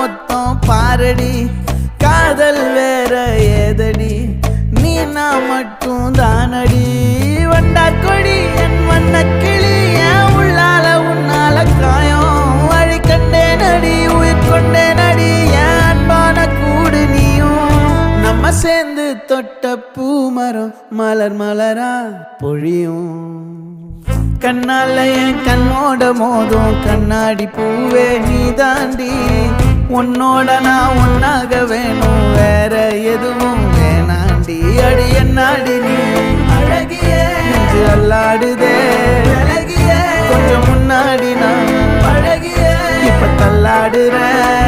மொத்தம் பாரடி காதல் வேற ஏதடி நீ நான் மட்டும் தானடி வண்டா கொடி என் வண்ண கிளி என் உள்ளால உன்னால காயம் வழி கண்டே நடி உயிர் கொண்டே நடி என் அன்பான கூடு நீயும் நம்ம சேர்ந்து தொட்ட பூமரம் மலர் மலரா பொழியும் கண்ணால என் கண்ணோட மோதும் கண்ணாடி பூவே நீ தாண்டி உன்னோட நான் ஒன்னாக வேணும் வேற எதுவும் வேணாண்டி அடி என்னாடி நீ அழகிய அல்லாடுதே அழகிய கொஞ்சம் முன்னாடி நான் அழகிய இப்ப தள்ளாடுறேன்